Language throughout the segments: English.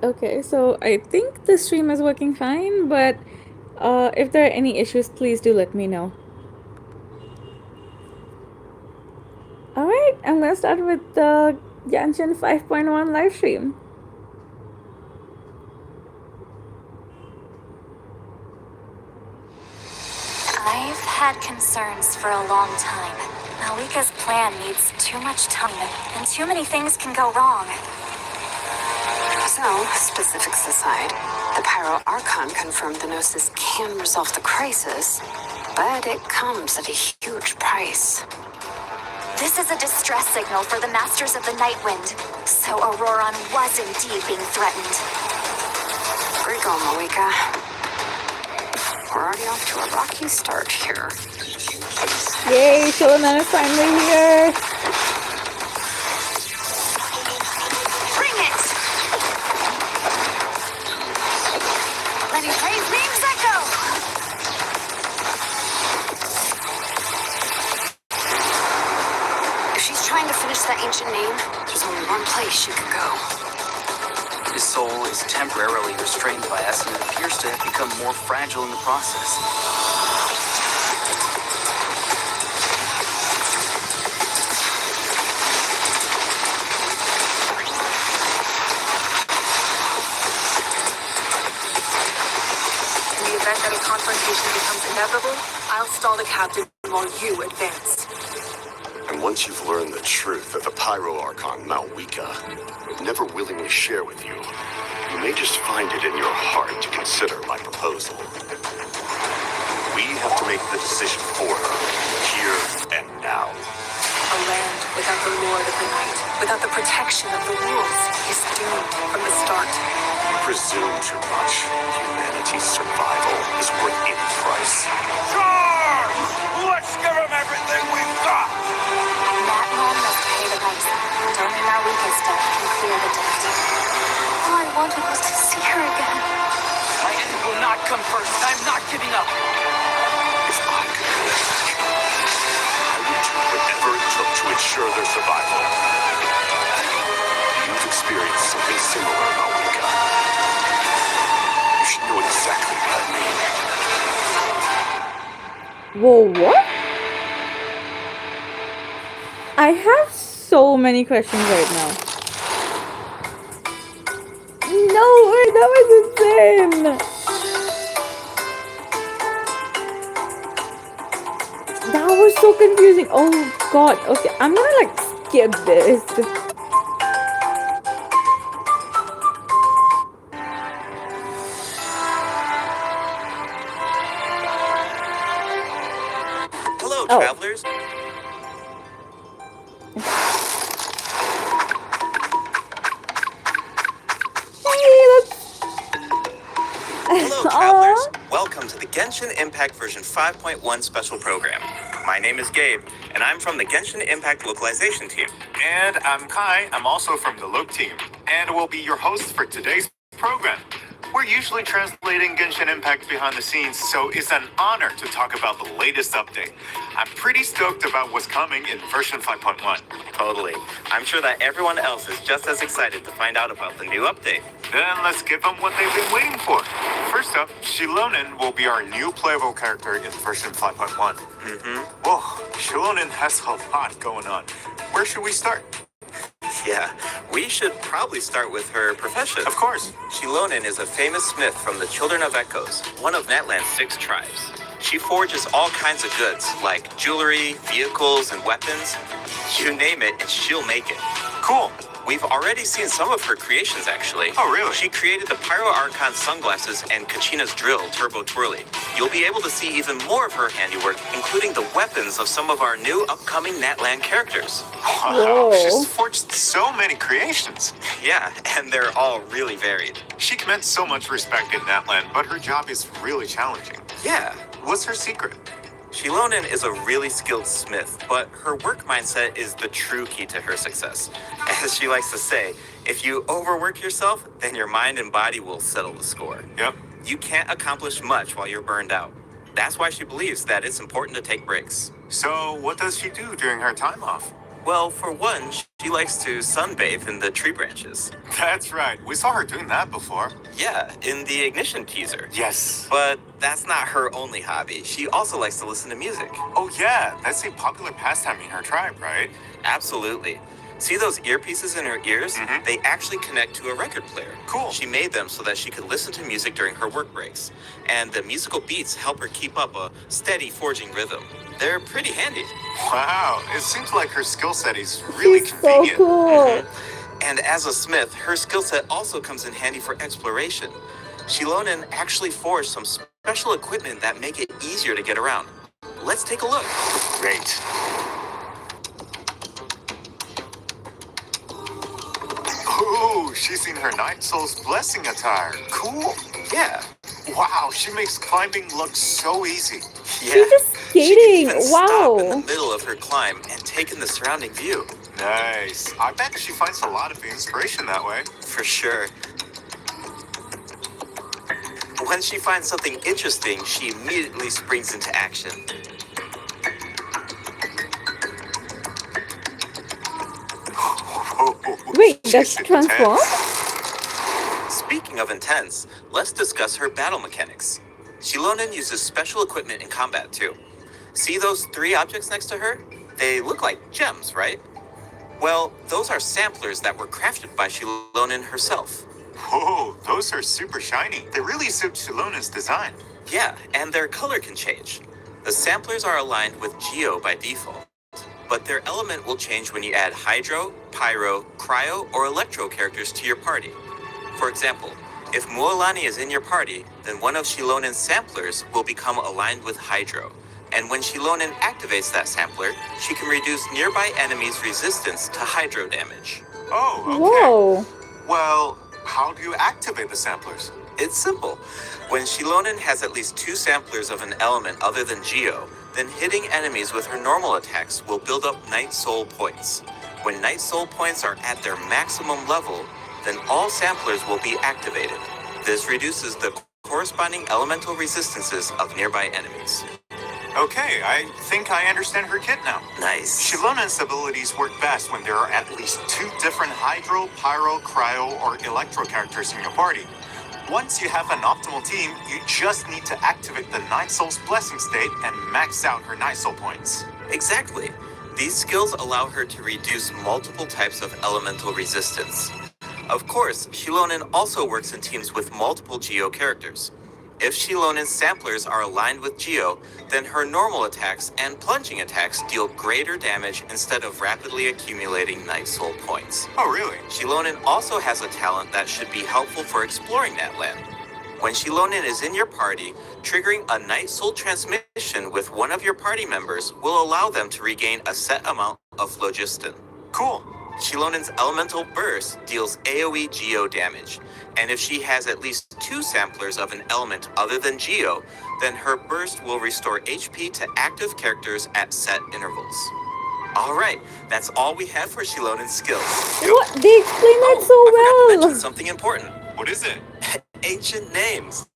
Okay, so I think the stream is working fine, but if there are any issues, please do let me know. Alright, I'm gonna start with the Genshin 5.1 live stream. I've had concerns for a long time. Malika's plan needs too much time, and too many things can go wrong. So, specifics aside, the Pyro Archon confirmed the Gnosis can resolve the crisis, but it comes at a huge price. This is a distress signal for the Masters of the Night Wind, so Auroron was indeed being threatened. Great going, Malika. We're already off to a rocky start here. Yay, Shilonan is finally here! Bring it! Letting praise names echo! If she's trying to finish that ancient name, there's only one place she could go. His soul is temporarily restrained by us, and it appears to have become more fragile in the process. In the event that a confrontation becomes inevitable, I'll stall the captain while you advance. And once you've learned the truth that the Pyro Archon Malwika would never willingly share with you, you may just find it in your heart to consider my proposal. We have to make the decision for her, here and now. A land without the Lord of the Night, without the protection of the wolves, is doomed from the start. You presume too much. Humanity's survival is worth any price. Charge! Let's give them everything we've got! That man must pay the price, and only Malika's death can clear the debt. All I wanted was to see her again. My end will not come first. I'm not giving up. If I could go back, I would do whatever it took to ensure their survival. You've experienced something similar, Malwika. You should know exactly what I mean. Whoa, what? I have so many questions right now. No way, that was insane! That was so confusing. Oh god, okay, I'm gonna like skip this. Hello, Oh. travelers. Hello, travelers. Welcome to the Genshin Impact version 5.1 special program. My name is Gabe, and I'm from the Genshin Impact localization team. And I'm Kai. I'm also from the Loc team, and will be your host for today's program. We're usually translating Genshin Impact behind the scenes, so it's an honor to talk about the latest update. I'm pretty stoked about what's coming in version 5.1. Totally. I'm sure that everyone else is just as excited to find out about the new update. Then let's give them what they've been waiting for. First up, Shilonen will be our new playable character in version 5.1. Whoa, Shilonen has a lot going on. Where should we start? Yeah, we should probably start with her profession. Of course. Shilonen is a famous smith from the Children of Echoes, one of Natlan's 6 tribes. She forges all kinds of goods, like jewelry, vehicles, and weapons. You name it, and she'll make it. Cool. We've already seen some of her creations, actually. Oh, really? She created the Pyro Archon sunglasses and Kachina's drill, Turbo Twirly. You'll be able to see even more of her handiwork, including the weapons of some of our new upcoming Natlan characters. Wow, Whoa. she's forged so many creations. Yeah, and they're all really varied. She commands so much respect in Natlan, but her job is really challenging. Yeah, What's her secret? Shilonen is a really skilled smith, but her work mindset is the true key to her success. As she likes to say, if you overwork yourself, then your mind and body will settle the score. Yep. You can't accomplish much while you're burned out. That's why she believes that it's important to take breaks. So what does she do during her time off? Well, for one, she likes to sunbathe in the tree branches. That's right. We saw her doing that before. Yeah, in the Ignition teaser. Yes. But that's not her only hobby. She also likes to listen to music. Oh, yeah. That's a popular pastime in her tribe, right? Absolutely. See those earpieces in her ears? Mhm. They actually connect to a record player. Cool. She made them so that she could listen to music during her work breaks. And the musical beats help her keep up a steady forging rhythm. They're pretty handy. Wow. It seems like her skill set is really She's so convenient. cool. And as a smith, her skill set also comes in handy for exploration. Shilonen actually forged some special equipment that make it easier to get around. Let's take a look. Great. Oh, she's in her Night Soul's Blessing attire. Cool. Yeah. Wow, she makes climbing look so easy. Yeah. She's just She can skating. even stop in the Wow. middle of her climb and take in the surrounding view. Nice. I bet she finds a lot of inspiration that way. For sure. When she finds something interesting, she immediately springs into action. Wait, She's does she transform? intense. Speaking of intense, let's discuss her battle mechanics. Shilonen uses special equipment in combat too. See those three objects next to her? They look like gems, right? Well, those are samplers that were crafted by Shilonen herself. Whoa, those are super shiny. They really suit Shilonen's design. Yeah, and their color can change. The samplers are aligned with Geo by default, but their element will change when you add Hydro, Pyro, Cryo, or Electro characters to your party. For example, if Mualani is in your party, then one of Shilonen's samplers will become aligned with Hydro. And when Shilonen activates that sampler, she can reduce nearby enemies' resistance to Hydro damage. Oh, okay. Whoa. Well, how do you activate the samplers? It's simple. When Shilonen has at least two samplers of an element other than Geo, then hitting enemies with her normal attacks will build up Night Soul points. When Night Soul points are at their maximum level, then all samplers will be activated. This reduces the corresponding elemental resistances of nearby enemies. Okay, I think I understand her kit now. Nice. Shilonen's abilities work best when there are at least two different Hydro, Pyro, Cryo, or Electro characters in your party. Once you have an optimal team, you just need to activate the Night Soul's Blessing state and max out her Night Soul points. Exactly. These skills allow her to reduce multiple types of elemental resistance. Of course, Shilonen also works in teams with multiple Geo characters. If Shilonen's samplers are aligned with Geo, then her normal attacks and plunging attacks deal greater damage instead of rapidly accumulating Night Soul points. Oh, really? Shilonen also has a talent that should be helpful for exploring that land. When Shilonen is in your party, triggering a Night Soul transmission with one of your party members will allow them to regain a set amount of phlogiston. Cool. Shilonen's elemental burst deals AoE Geo damage, and if she has at least two samplers of an element other than Geo, then her burst will restore HP to active characters at set intervals. Alright, that's all we have for Shilonen's skills. What? They explain that I so forgot to mention well. something important. What is it? Ancient names.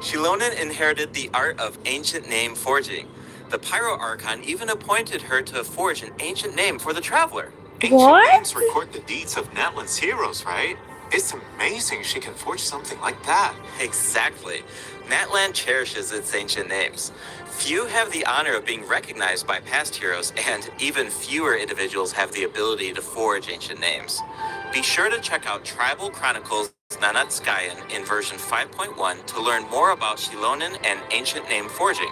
Shilonen inherited the art of ancient name forging. The Pyro Archon even appointed her to forge an ancient name for the Traveler. Ancient What? names record the deeds of Natlan's heroes, right? It's amazing she can forge something like that. Exactly. Natlan cherishes its ancient names. Few have the honor of being recognized by past heroes, and even fewer individuals have the ability to forge ancient names. Be sure to check out Tribal Chronicles Nanatskayan in version 5.1 to learn more about Shilonen and ancient name forging.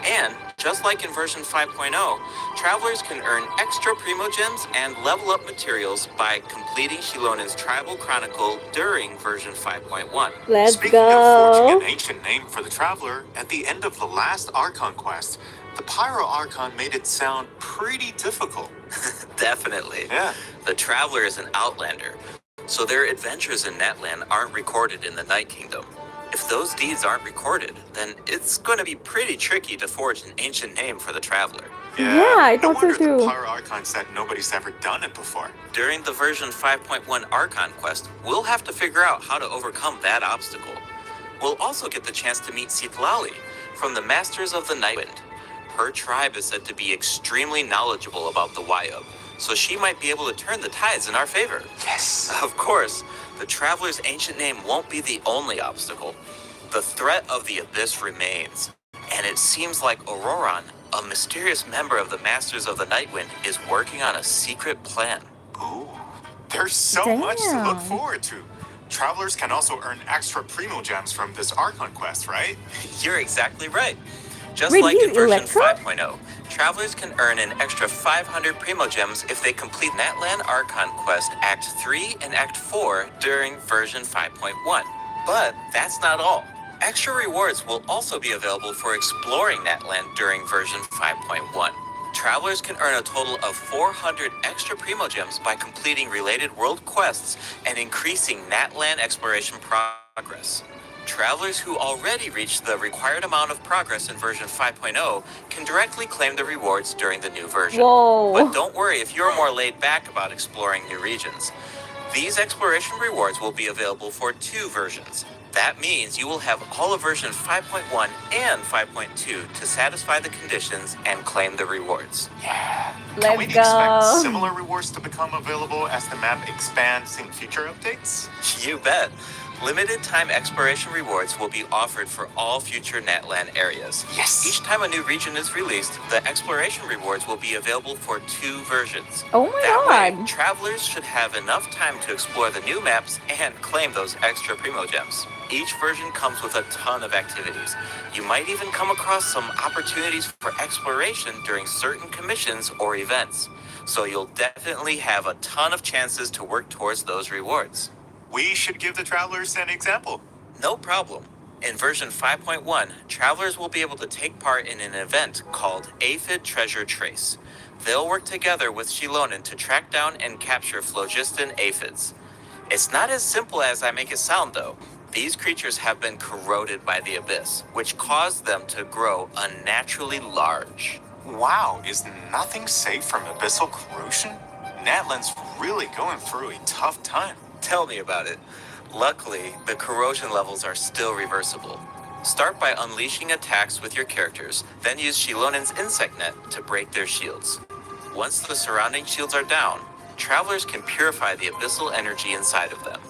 And, just like in version 5.0, travelers can earn extra Primo Gems and level up materials by completing Shilonen's Tribal Chronicle during version 5.1. Let's Speaking of forging go. an ancient name for the Traveler, at the end of the last Archon quest, the Pyro Archon made it sound pretty difficult. Definitely. Yeah. The Traveler is an outlander, so their adventures in Natlan aren't recorded in the Night Kingdom. If those deeds aren't recorded, then it's going to be pretty tricky to forge an ancient name for the Traveler. Yeah, I no thought so wonder too. the Pyro Archon said nobody's ever done it before. During the version 5.1 Archon quest, we'll have to figure out how to overcome that obstacle. We'll also get the chance to meet Sitlali from the Masters of the Nightwind. Her tribe is said to be extremely knowledgeable about the Wayub, so she might be able to turn the tides in our favor. Yes. Of course, the Traveler's ancient name won't be the only obstacle. The threat of the Abyss remains, and it seems like Auroron, a mysterious member of the Masters of the Nightwind, is working on a secret plan. Ooh, there's so much to look forward to. Travelers can also earn extra Primo Gems from this Archon quest, right? You're exactly right. Just Wait, like in he's version Electro? 5.0, travelers can earn an extra 500 Primo Gems if they complete Natlan Archon Quest Act 3 and Act 4 during version 5.1. But that's not all. Extra rewards will also be available for exploring Natlan during version 5.1. Travelers can earn a total of 400 extra Primo Gems by completing related world quests and increasing Natlan exploration progress. Travelers who already reached the required amount of progress in version 5.0 can directly claim the rewards during the new version. Whoa. But don't worry if you're more laid back about exploring new regions. These exploration rewards will be available for 2 versions. That means you will have all of version 5.1 and 5.2 to satisfy the conditions and claim the rewards. Yeah. Let's Can we go. expect similar rewards to become available as the map expands in future updates? You bet. Limited time exploration rewards will be offered for all future Natlan areas. Yes. Each time a new region is released, the exploration rewards will be available for 2 versions. Oh my That god. way, travelers should have enough time to explore the new maps and claim those extra Primo Gems. Each version comes with a ton of activities. You might even come across some opportunities for exploration during certain commissions or events. So you'll definitely have a ton of chances to work towards those rewards. We should give the travelers an example. No problem. In version 5.1, travelers will be able to take part in an event called Aphid Treasure Trace. They'll work together with Shilonen to track down and capture phlogiston aphids. It's not as simple as I make it sound, though. These creatures have been corroded by the Abyss, which caused them to grow unnaturally large. Wow, is nothing safe from abyssal corrosion? Natlan's really going through a tough time. Tell me about it. Luckily, the corrosion levels are still reversible. Start by unleashing attacks with your characters, then use Shilonen's insect net to break their shields. Once the surrounding shields are down, travelers can purify the abyssal energy inside of them.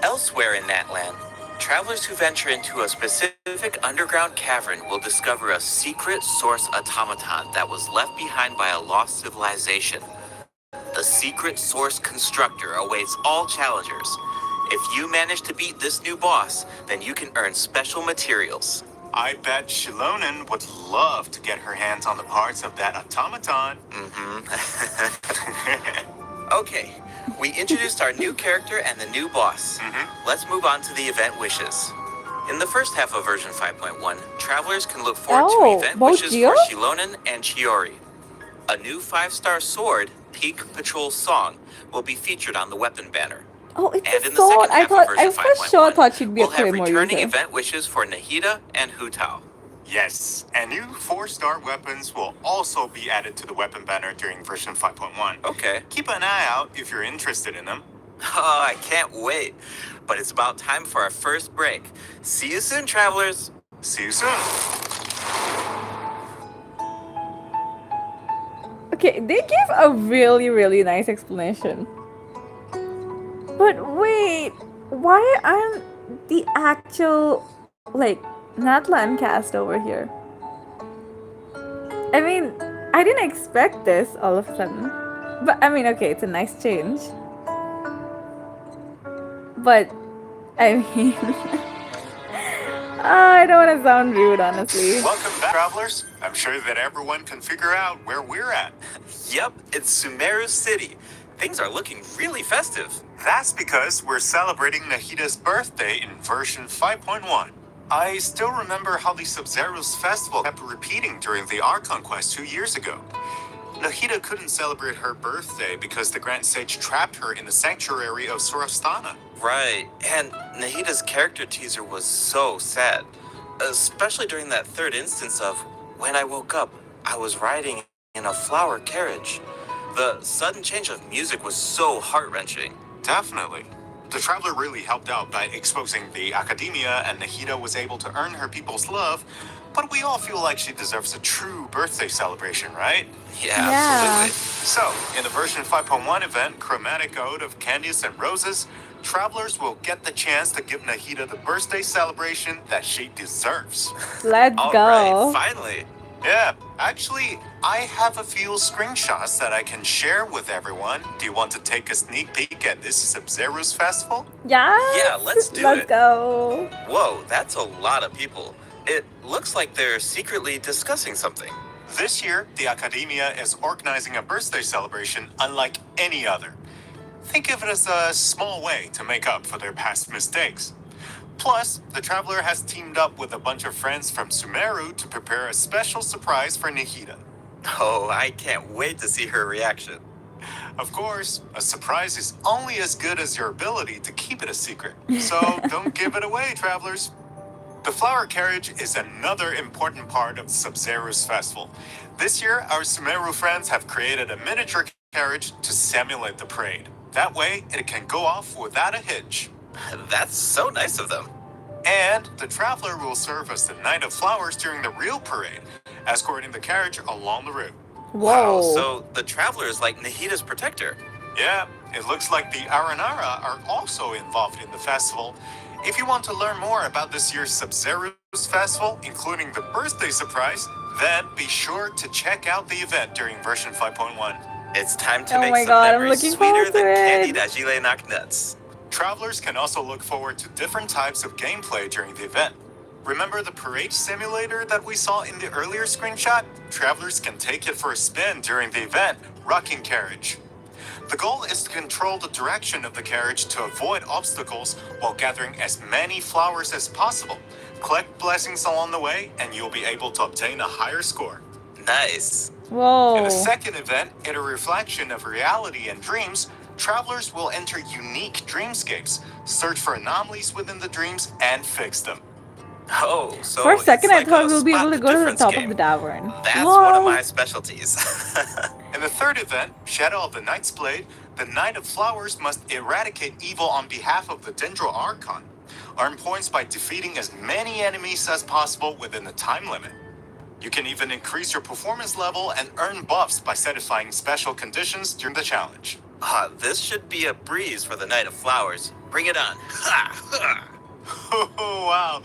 Elsewhere in Natlan, travelers who venture into a specific underground cavern will discover a secret source automaton that was left behind by a lost civilization. The secret source constructor awaits all challengers. If you manage to beat this new boss, then you can earn special materials. I bet Shilonen would love to get her hands on the parts of that automaton. Okay, we introduced our new character and the new boss. Let's move on to the event wishes. In the first half of version 5.1, travelers can look forward to event both wishes Geo? for Shilonen and Chiori. A new 5-star sword, Peak Patrol Song, will be featured on the weapon banner. Oh, it's And a in the sword. second half of version I for sure 5.1, thought she'd be we'll a have Claymore returning user. event wishes for Nahida and Hutao. Yes, and new 4-star weapons will also be added to the weapon banner during version 5.1. Okay. Keep an eye out if you're interested in them. Oh, I can't wait. But it's about time for our first break. See you soon, travelers. See you soon. Okay, they gave a really, really nice explanation. But wait, why aren't the actual, like, Natlan cast over here? I mean, I didn't expect this all of a sudden. But, I mean, okay, it's a nice change. But, I mean... I don't want to sound rude, honestly. Welcome back, travelers. I'm sure that everyone can figure out where we're at. Yep, it's Sumeru City. Things are looking really festive. That's because we're celebrating Nahida's birthday in version 5.1. I still remember how the Sub-Zero's festival kept repeating during the Archon quest 2 years ago. Nahida couldn't celebrate her birthday because the Grand Sage trapped her in the sanctuary of Surastana. Right, and Nahida's character teaser was so sad. Especially during that third instance of, when I woke up, I was riding in a flower carriage. The sudden change of music was so heart-wrenching. Definitely. The Traveler really helped out by exposing the academia, and Nahida was able to earn her people's love. But we all feel like she deserves a true birthday celebration, right? Yeah, Yeah. absolutely. So, in the version 5.1 event, Chromatic Ode of Candies and Roses, travelers will get the chance to give Nahida the birthday celebration that she deserves. Let's All go. right, finally. Yeah, actually, I have a few screenshots that I can share with everyone. Do you want to take a sneak peek at this Sub-Zero's festival? Yes. Yeah, let's do Let's it. go. Whoa, that's a lot of people. It looks like they're secretly discussing something. This year, the Academia is organizing a birthday celebration unlike any other. Think of it as a small way to make up for their past mistakes. Plus, the traveler has teamed up with a bunch of friends from Sumeru to prepare a special surprise for Nahida. Oh, I can't wait to see her reaction. Of course, a surprise is only as good as your ability to keep it a secret. So don't give it away, travelers. The flower carriage is another important part of Sub-Zero's festival. This year, our Sumeru friends have created a miniature carriage to simulate the parade. That way, it can go off without a hitch. That's so nice of them. And the traveler will serve as the Knight of Flowers during the real parade, escorting the carriage along the route. Wow, Whoa. so the traveler is like Nahida's protector. Yeah, it looks like the Aranara are also involved in the festival. If you want to learn more about this year's Sub-Zero's festival, including the birthday surprise, then be sure to check out the event during version 5.1. It's time to Oh make my some God, I'm memories looking sweeter forward to than it. candy that Gile knock nuts. Travelers can also look forward to different types of gameplay during the event. Remember the parade simulator that we saw in the earlier screenshot? Travelers can take it for a spin during the event, Rocking Carriage. The goal is to control the direction of the carriage to avoid obstacles while gathering as many flowers as possible. Collect blessings along the way, and you'll be able to obtain a higher score. Nice. In Whoa. the second event, in a reflection of reality and dreams, travelers will enter unique dreamscapes, search for anomalies within the dreams, and fix them. Oh, so For a second, it's I like thought a we'll be spot able to the go to the difference top game. of the tavern. That's Whoa. one of my specialties. In the third event, Shadow of the Knight's Blade, the Knight of Flowers must eradicate evil on behalf of the Dendro Archon. Earn points by defeating as many enemies as possible within the time limit. You can even increase your performance level and earn buffs by satisfying special conditions during the challenge. This should be a breeze for the Knight of Flowers. Bring it on. Ha! Ha! Oh, wow.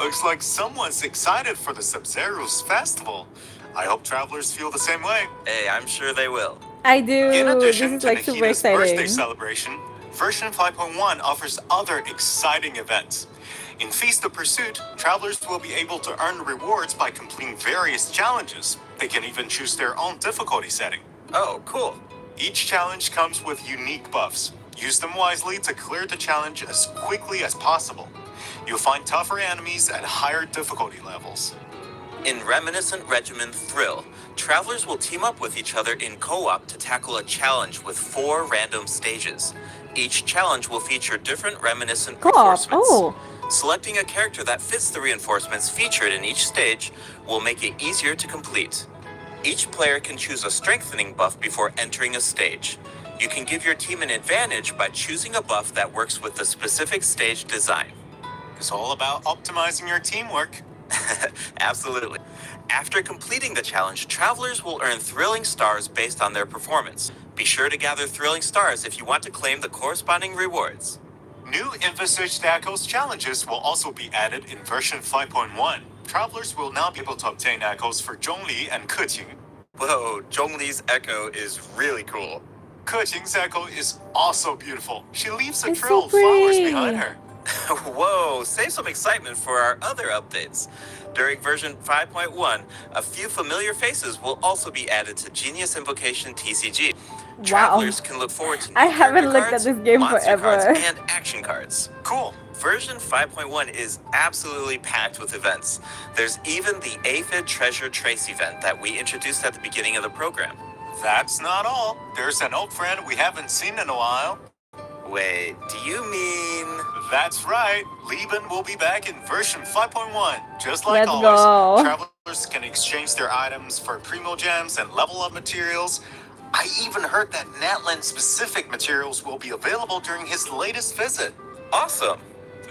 Looks like someone's excited for the Sub-Zero's festival. I hope travelers feel the same way. Hey, I'm sure they will. I do. In This addition is to like super Nahida's birthday exciting. celebration, version 5.1 offers other exciting events. In Feast of Pursuit, travelers will be able to earn rewards by completing various challenges. They can even choose their own difficulty setting. Oh, cool. Each challenge comes with unique buffs. Use them wisely to clear the challenge as quickly as possible. You'll find tougher enemies at higher difficulty levels. In Reminiscent Regimen Thrill, travelers will team up with each other in co-op to tackle a challenge with 4 random stages. Each challenge will feature different reminiscent Co-op. reinforcements. Oh. Selecting a character that fits the reinforcements featured in each stage will make it easier to complete. Each player can choose a strengthening buff before entering a stage. You can give your team an advantage by choosing a buff that works with the specific stage design. It's all about optimizing your teamwork. Absolutely. After completing the challenge, travelers will earn thrilling stars based on their performance. Be sure to gather thrilling stars if you want to claim the corresponding rewards. New envisaged echoes challenges will also be added in version 5.1. Travelers will now be able to obtain echoes for Zhongli and Keqing. Whoa, Zhongli's echo is really cool. Keqing's echo is also beautiful. She leaves a It's so trail of flowers pretty. behind her. Whoa, save some excitement for our other updates. During version 5.1, a few familiar faces will also be added to Genius Invocation TCG. Travelers can look forward to new I haven't character looked at cards, this game monster forever. cards, and action cards. Cool. Version 5.1 is absolutely packed with events. There's even the Aphid Treasure Trace event that we introduced at the beginning of the program. That's not all. There's an old friend we haven't seen in a while. Wait, do you mean... That's right. Lieben will be back in version 5.1. Just like Let's always, go. travelers can exchange their items for primo gems and level up materials. I even heard that Natlan specific materials will be available during his latest visit. Awesome.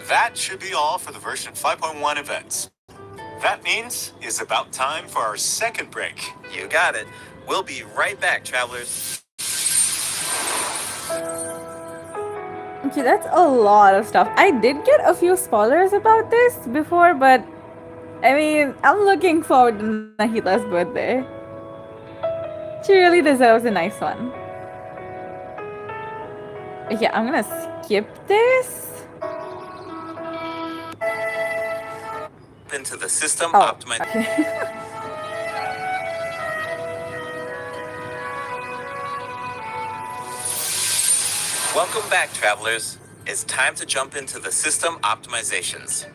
That should be all for the version 5.1 events. That means it's about time for our second break. You got it. We'll be right back, travelers. Okay, that's a lot of stuff. I did get a few spoilers about this before, but I mean, I'm looking forward to Nahila's birthday. She really deserves a nice one. Okay, I'm gonna skip this. Into the system Oh, optimization. okay. Welcome back, travelers. It's time to jump into the system optimizations.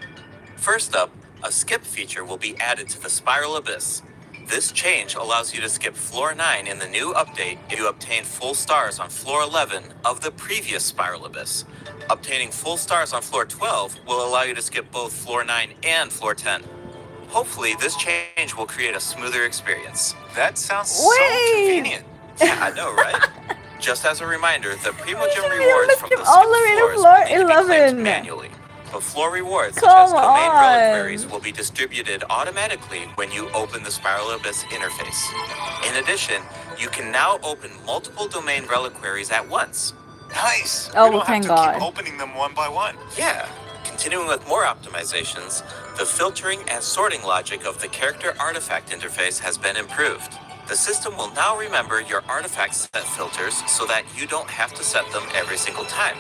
First up, a skip feature will be added to the Spiral Abyss. This change allows you to skip Floor 9 in the new update if you obtain full stars on Floor 11 of the previous Spiral Abyss. Obtaining full stars on Floor 12 will allow you to skip both Floor 9 and Floor 10. Hopefully, this change will create a smoother experience. That sounds so Wait! convenient. Yeah, I know, right? Just as a reminder, the Primogem We rewards don't from skip the all the skip way to floors floor will need to be claimed 11. manually. The floor rewards, such as Come domain on. reliquaries, will be distributed automatically when you open the Spiral Abyss interface. In addition, you can now open multiple domain reliquaries at once. Nice. Oh, we don't have thank to God. keep opening them one by one. Yeah. Continuing with more optimizations, the filtering and sorting logic of the character artifact interface has been improved. The system will now remember your artifact set filters so that you don't have to set them every single time.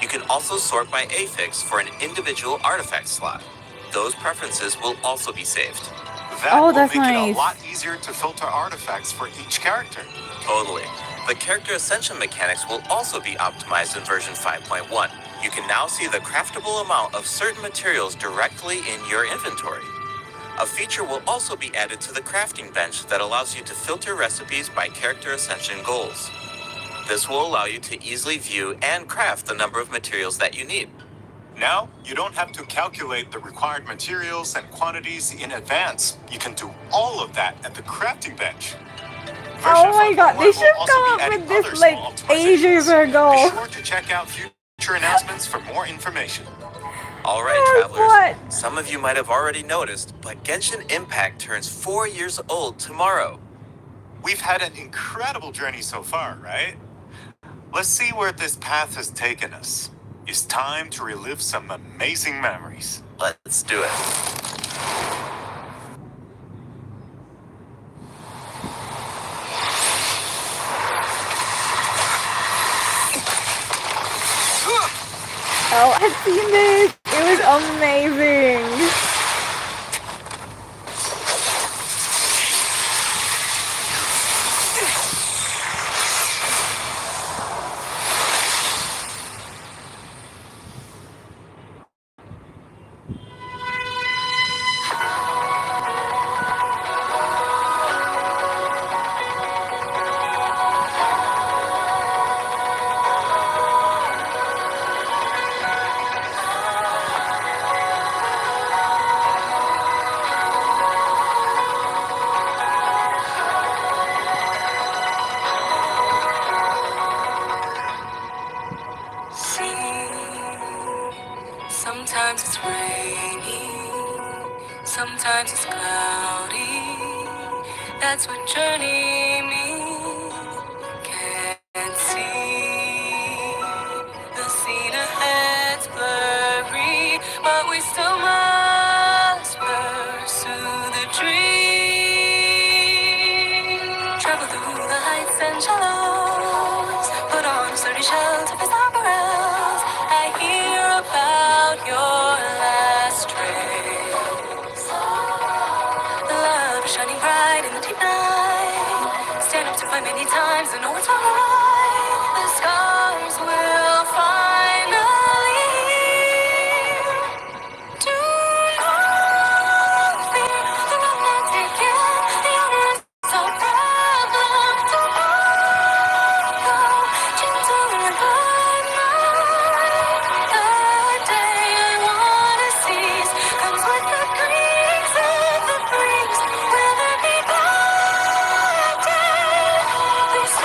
You can also sort by affix for an individual artifact slot. Those preferences will also be saved. That Oh, will that's make it nice. a lot easier to filter artifacts for each character. Totally. The character ascension mechanics will also be optimized in version 5.1. You can now see the craftable amount of certain materials directly in your inventory. A feature will also be added to the crafting bench that allows you to filter recipes by character ascension goals. This will allow you to easily view and craft the number of materials that you need. Now, you don't have to calculate the required materials and quantities in advance. You can do all of that at the crafting bench. Oh my God, 5.1 they will should also come be up adding with this other like small ages optimizations. ago. Be sure to check out future announcements for more information. All right, Oh, travelers. what? Some of you might have already noticed, but Genshin Impact turns 4 years old tomorrow. We've had an incredible journey so far, right? Let's see where this path has taken us. It's time to relive some amazing memories. Let's do it. Oh, I've seen this. It was amazing. Sometimes it's rainy, sometimes it's cloudy. That's what journey means. Can't see the scene ahead's blurry, but we still must pursue the dream. Travel through the heights and shallows, put on a sturdy shell to face our perils. I hear about your last trace. Love shining bright in the deep night. Stand up to fight many times and know it's alright. The scars will finally heal. Do not fear, the road not taken. The honor is no problem to go gentle and good night. The day I wanna seize comes with the breeze of the breeze. Will there be bright day? Please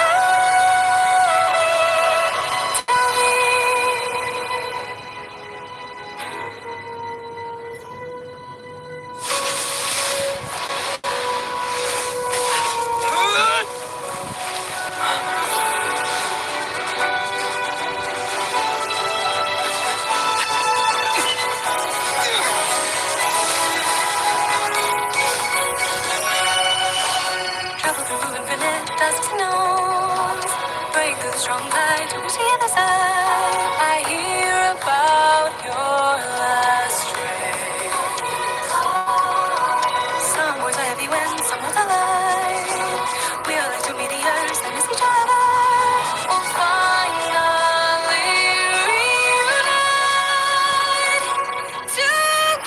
with a strong tie to reach the other side. I hear about your last trade. Some words are heavy when some words are light. We are like two meteors that miss each other. We'll finally reunite to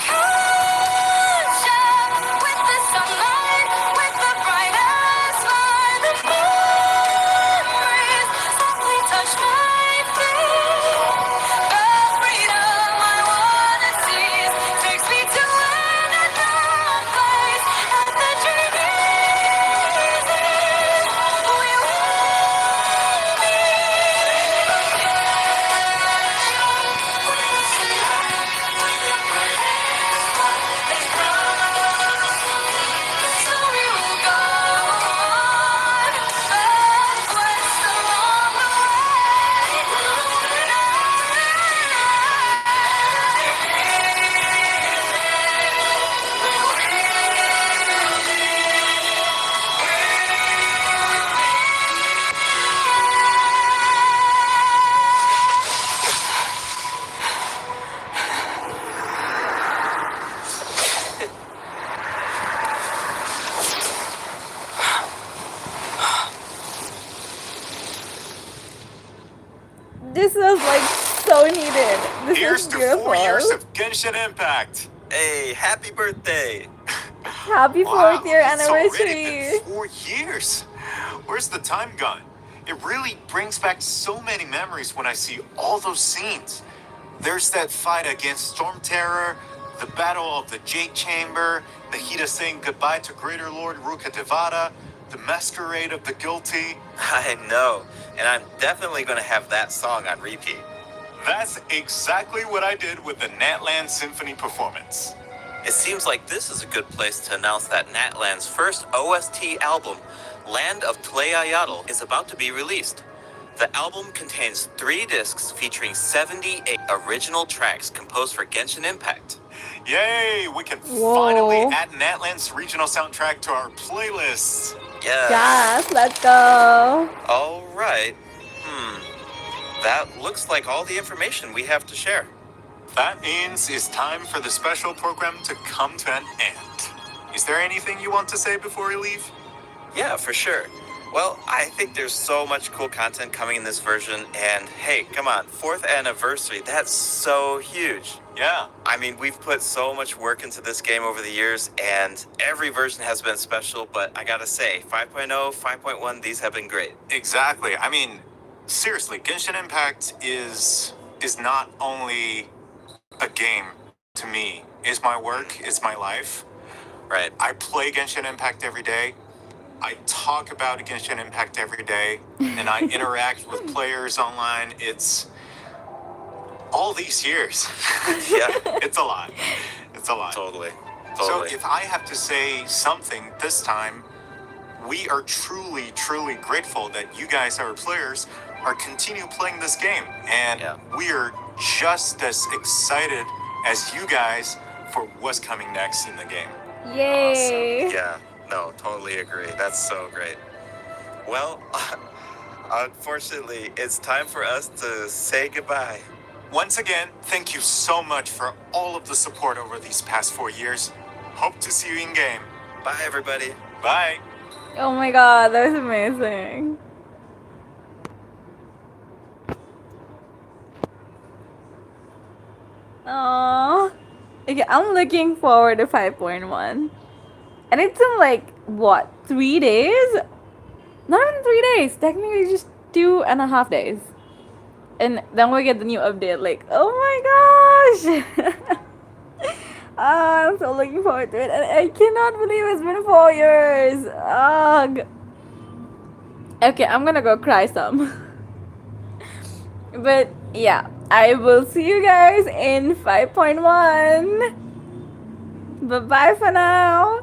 catch up with the sunlight, with the brightest light. The memories softly touch my feet. The freedom I wanna seize takes me to another place, and the journey is we story will go on, a quest along the This was like so needed. This Here's is to beautiful. 4 years of Genshin Impact. Hey, happy birthday! Happy Wow, 4th year it's already anniversary. been 4 years. Where's the time gone? It really brings back so many memories when I see all those scenes. There's that fight against Storm Terror, the Battle of the Jade Chamber, the Hida saying goodbye to Greater Lord Ruka Devada, the Masquerade of the Guilty. I know, and I'm definitely gonna have that song on repeat. That's exactly what I did with the Natland Symphony performance. It seems like this is a good place to announce that Natland's first OST album, Land of Tleayatl, is about to be released. The album contains 3 discs featuring 78 original tracks composed for Genshin Impact. Yay! We can Whoa. finally add Natland's regional soundtrack to our playlists. Yes. Yes, let's go. All right. That looks like all the information we have to share. That means it's time for the special program to come to an end. Is there anything you want to say before we leave? Yeah, for sure. Well, I think there's so much cool content coming in this version, and hey, come on, 4th anniversary, that's so huge. Yeah. I mean, we've put so much work into this game over the years, and every version has been special, but I gotta say, 5.0, 5.1, these have been great. Exactly. I mean, seriously, Genshin Impact is not only a game to me. It's my work, it's my life. Right. I play Genshin Impact every day. I talk about Genshin Impact every day, and I interact with players online. It's all these years. Yeah, It's a lot. It's a lot. totally. So if I have to say something this time, we are truly, truly grateful that you guys, our players, are continue playing this game. And Yeah. we are just as excited as you guys for what's coming next in the game. Yay. Yeah, no, totally agree. That's so great. Well, unfortunately, it's time for us to say goodbye. Once again, thank you so much for all of the support over these past 4 years. Hope to see you in game. Bye, everybody. Bye. Oh my god, that was amazing. Aww. Okay, I'm looking forward to 5.1. And it's in like, what, 3 days? Not even 3 days. Technically just 2.5 days. And then we get the new update, like, oh my gosh! I'm so looking forward to it. And I cannot believe it's been 4 years. Ugh. Okay, I'm gonna go cry some. But yeah, I will see you guys in 5.1. Bye bye for now.